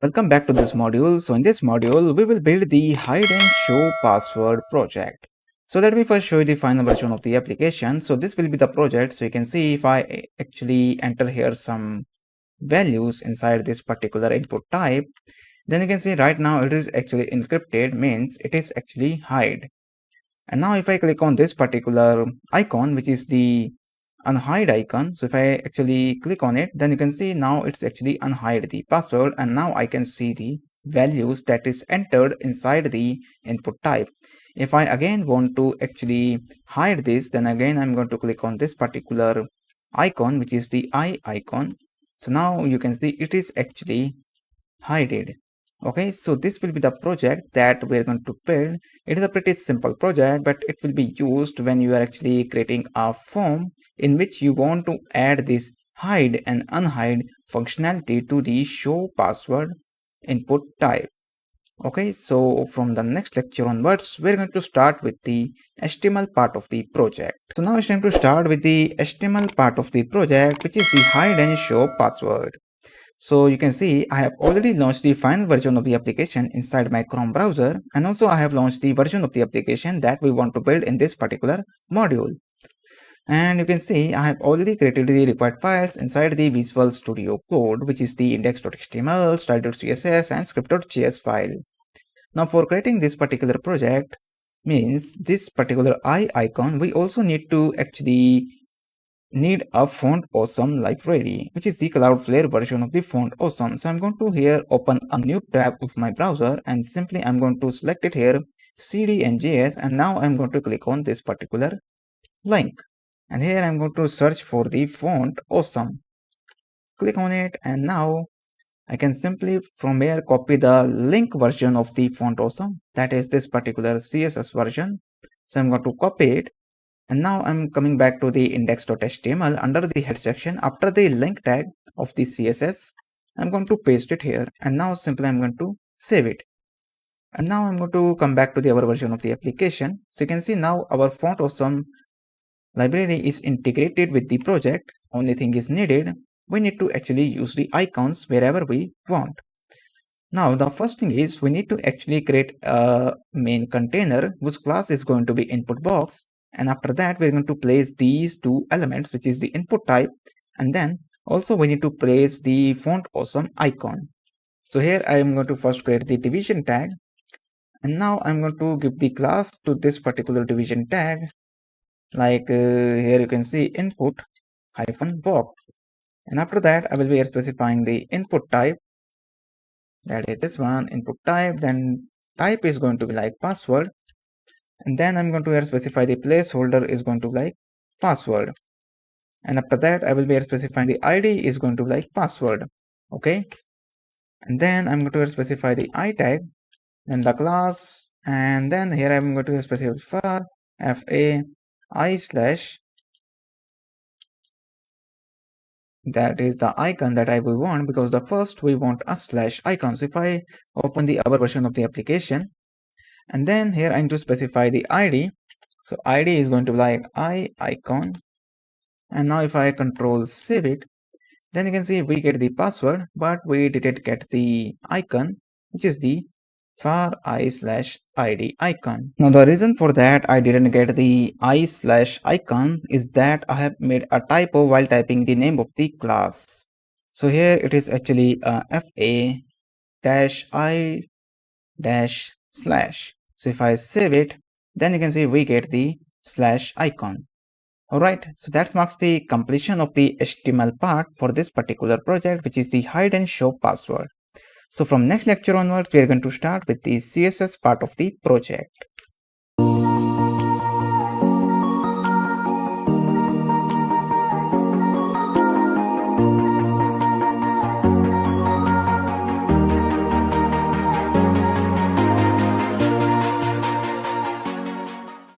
Welcome back to this module. So in this module, we will build the hide and show password project. So let me first show you the final version of the application. So this will be the project. So you can see if I actually enter here some values inside this particular input type, then you can see right now it is actually encrypted, means it is actually hide. And now if I click on this particular icon, which is the unhide icon, so if I actually click on it, then you can see now it's actually unhide the password, and now I can see the values that is entered inside the input type. If I again want to actually hide this, then again I'm going to click on this particular icon, which is the eye icon. So now you can see it is actually hided. Okay, so this will be the project that we're going to build. It is a pretty simple project, but it will be used when you are actually creating a form in which you want to add this hide and unhide functionality to the show password input type. Okay, so from the next lecture onwards, we're going to start with the HTML part of the project. So now it's time to start with the HTML part of the project, which is the hide and show password. So you can see I have already launched the final version of the application inside my Chrome browser, and also I have launched the version of the application that we want to build in this particular module. And you can see I have already created the required files inside the Visual Studio Code, which is the index.html, style.css and script.js file. Now for creating this particular project, means this particular eye icon, we also need to actually need a font awesome library, which is the Cloudflare version of the font awesome. So I'm going to here open a new tab of my browser, and simply I'm going to select it here, cd&js, and now I'm going to click on this particular link, and here I'm going to search for the font awesome. Click on it, and now I can simply from here copy the link version of the font awesome, that is this particular CSS version. So I'm going to copy it, and now I'm coming back to the index.html under the head section. After the link tag of the CSS, I'm going to paste it here, and now simply I'm going to save it. And now I'm going to come back to the other version of the application. So you can see now our font awesome library is integrated with the project. Only thing is needed, we need to actually use the icons wherever we want. Now the first thing is we need to actually create a main container whose class is going to be input box, and after that we're going to place these two elements, which is the input type, and then also we need to place the font awesome icon. So here I am going to first create the division tag, and now I'm going to give the class to this particular division tag, like here you can see input hyphen box, and after that I will be specifying the input type, that is this one, input type, then type is going to be like password, and then I'm going to here specify the placeholder is going to be like password, and after that I will be here specifying the ID is going to be like password. Okay, and then I'm going to here specify the I tag, then the class, and then here I'm going to specify for fa I slash, that is the icon that I will want, because the first we want a slash icon. So if I open the other version of the application, and then here I need to specify the ID. So ID is going to be like I icon, and now if I control save it, then you can see we get the password, but we didn't get the icon, which is the var I slash ID icon. Now the reason for that I didn't get the I slash icon is that I have made a typo while typing the name of the class. So here it is actually fa dash I dash slash. So if I save it, then you can see we get the slash icon. Alright, so that marks the completion of the HTML part for this particular project, which is the hide and show password. So from next lecture onwards, we are going to start with the CSS part of the project.